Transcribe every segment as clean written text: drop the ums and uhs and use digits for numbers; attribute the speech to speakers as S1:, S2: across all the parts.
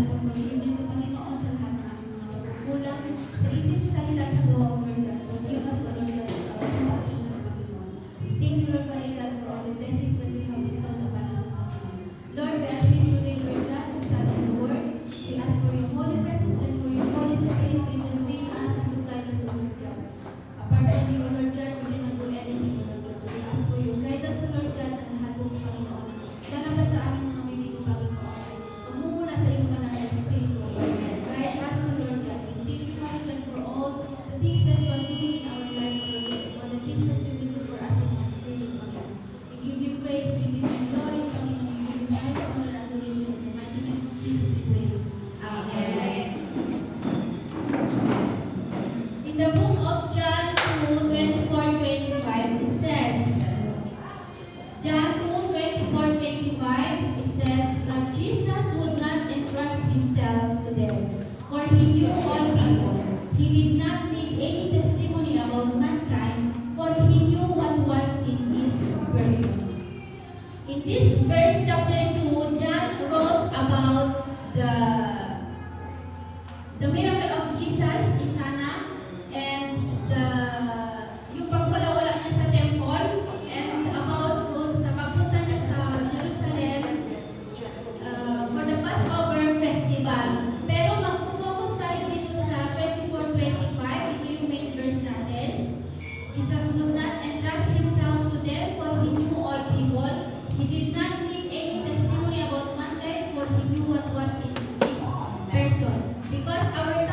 S1: for forgiveness sa Panginoon sa lahat ng aming mga pagkukulang sa isip, sa salita, sa gawa, O Lord God. Forgive us, O Lord God, for our sins, sa Diyos ng Panginoon. We thank you, Lord, Father God, for all the blessings that you have bestowed upon us, O Panginoon. Lord, we are here today, Lord God, to study your word. We ask for your holy presence and for your Holy Spirit to intervene us and to guide us, O Lord God. Apart from you, O Lord God, we cannot do anything, O Lord God. So we ask for your guidance, O Lord God, na lahat po, Panginoon. Lalabas sa aming mga bibig, O Panginoon. Pagmumuna sa iyong banal na Espiritu, O Lord God. Guide us, O Lord God. And thank you, Father God, for all the things that you are doing in our life, O Lord God. For the things that you will do for us in our future, Panginoon. We give you praise, we give you glory, Panginoon. We give you thanks, honor, and adoration. In the mighty name of Jesus, we pray. Amen. In the book of John 2:24-25, it says, John 2:24-25, it says, but Jesus would not entrust himself to them, for he knew all people. He did not need any testimony about mankind, for he knew what was in his person. In this verse, chapter 2, John wrote about the miracle of Jesus in Cana and yung pagwala-wala niya sa temple and about kung sa pagpunta niya sa Jerusalem for the Passover festival. Pero mag-focus tayo dito sa 24-25. Ito yung main verse natin. Jesus would not entrust himself to them, for he knew all people. He did not need any testimony about mankind, for he knew what was in his person. Because our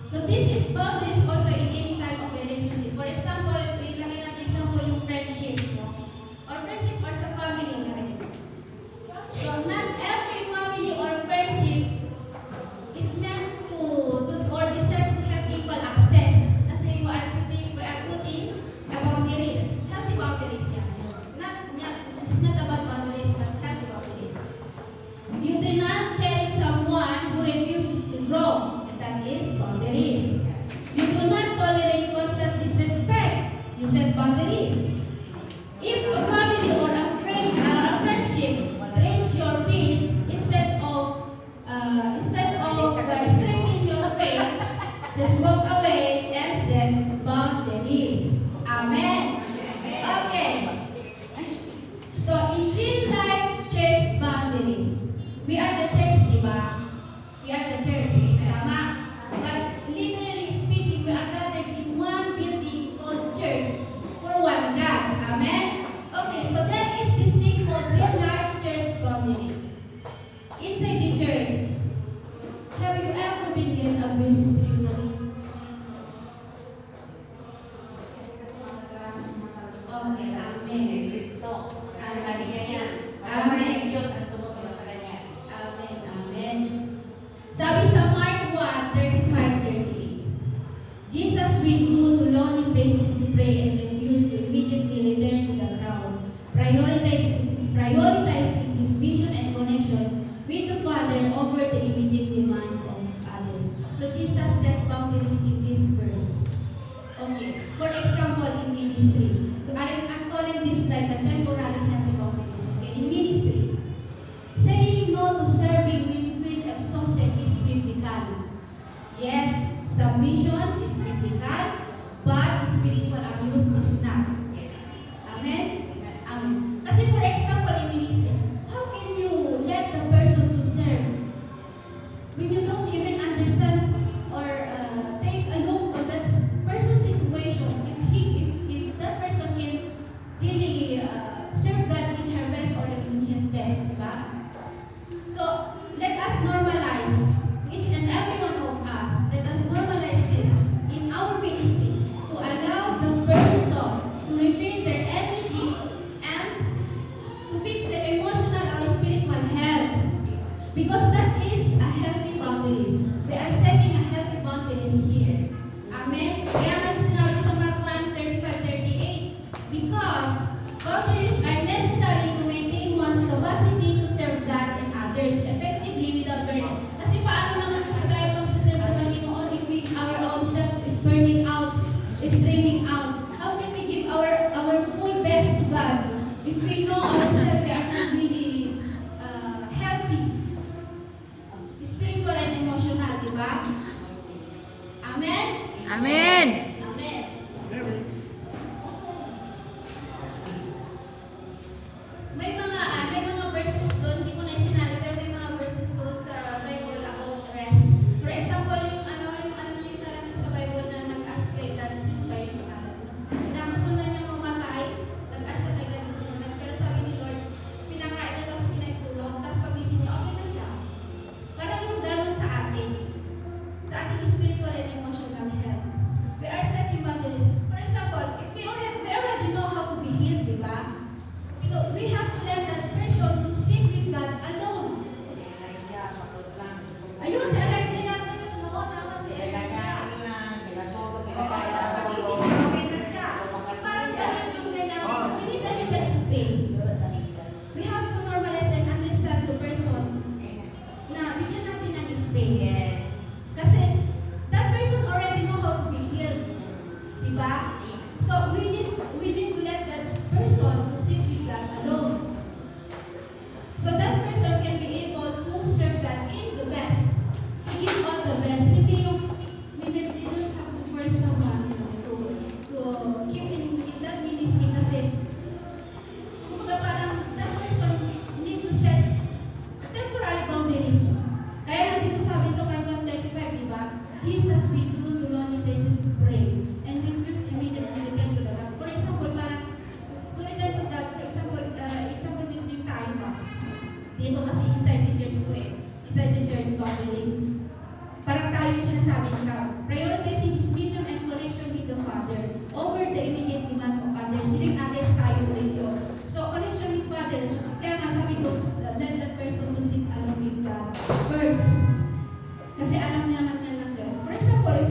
S1: So this is boundaries also in any type of relationship. For example, ilagay natin example yung friendship, no? Or friendship or sa family na rin. So not every family or friendship is meant to or deserve to have equal access. Kasi we are putting a boundaries, healthy boundaries yan. It's not about boundaries, but healthy boundaries. You do not carry someone who refuses to grow, and that is boundaries. You do not tolerate constant disrespect. You set boundaries. If a family or a friendship drains your peace, instead of strengthening your faith, just walk away and set boundaries. Amen. Okay. So in real life church boundaries, we are the church, diba? We are the church. Tama? But literally speaking, we are gathered in one building called church for one God. Amen? Okay, so there is this thing called real life church boundaries. Inside the church, have you ever been getting abused spiritually? Okay, amen. Amen, amen. Sabi sa Mark 1:35-38, Jesus withdrew to lonely places to pray and refused to immediately return to the crowd, prioritizing his vision and connection with the Father over the immediate demands of others. So Jesus set boundaries in this verse. Okay, for example, in ministry, I'm calling this like a temporary healthy boundaries. Okay, in ministry, saying no to serving when you feel exhausted is biblical. Yes, submission is biblical, but spiritual abuse is not.
S2: Yes.
S1: Amen? Amen. Kasi for example, in ministry, how can you let the person to serve when you don't even understand or take a look on that person's situation? If that person can really serve God in her best or in his best, diba? So let us normalize, each and every one of us, let us normalize this in our ministry to allow the person to refill their energy and to fix their emotional or spiritual health. Because that is a healthy boundaries. We are setting a healthy boundaries here. Amen? Kaya nga sinabi sa Mark 1:35-38, because boundaries are necessary to maintain one's capacity to serve God and others effectively without burning. Kasi paano naman kasi tayo magsaserve sa Panginoon if our own self is burning out, is draining out? How can we give our full best to God if we know ourselves we are not really healthy, spiritual and emotional, di ba? Amen?
S2: Amen.
S1: Amen. May mga verses doon, hindi ko na isinali, pero may mga verses doon sa Bible about rest. For example, yung taranta sa Bible na nag-ask kay God, sino ba yung pangalan? Na gusto na niya mamatay, nag-ask siya kay God ng sinuman, pero sabi ni Lord, pinakain na tapos pinagtulog, tapos pagising niya, okay na siya. Parang yung gano'n sa ating spiritual and emotional health. We are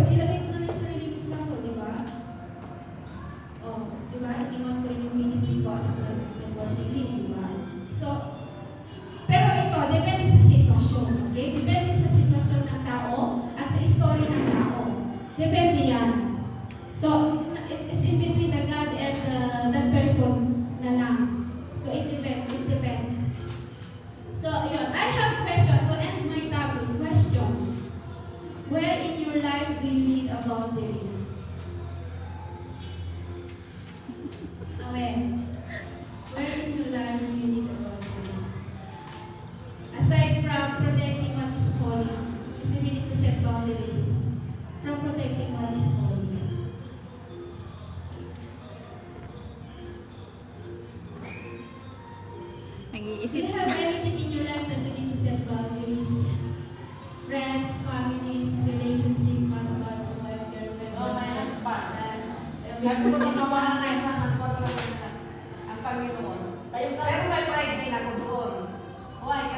S1: ilagay ko na lang sa sarili ko example, di ba? Oh, di ba? Iniwan ko rin yung ministry ko as worship lead, di ba? So, pero ito, depende sa sitwasyon, okay? Depende sa sitwasyon ng tao at sa story ng tao. Depende yan. So, it's in between the God and that person na lang. So, it depends. It depends. So, yun. I have question to end my topic. Question. Where in your life do you need a boundary? Amen. Where in your life do you need a boundary? Aside from protecting what is holy, kasi we need to set boundaries. From protecting what is holy. Do
S2: Nag-iisip.
S1: you have anything in your life that you need to set boundaries? Friends, families, relationship, husbands, wife, girlfriend,
S3: Oh, my
S1: boyfriend,
S3: husband.
S1: and
S3: Sabi ko, ginawa na ng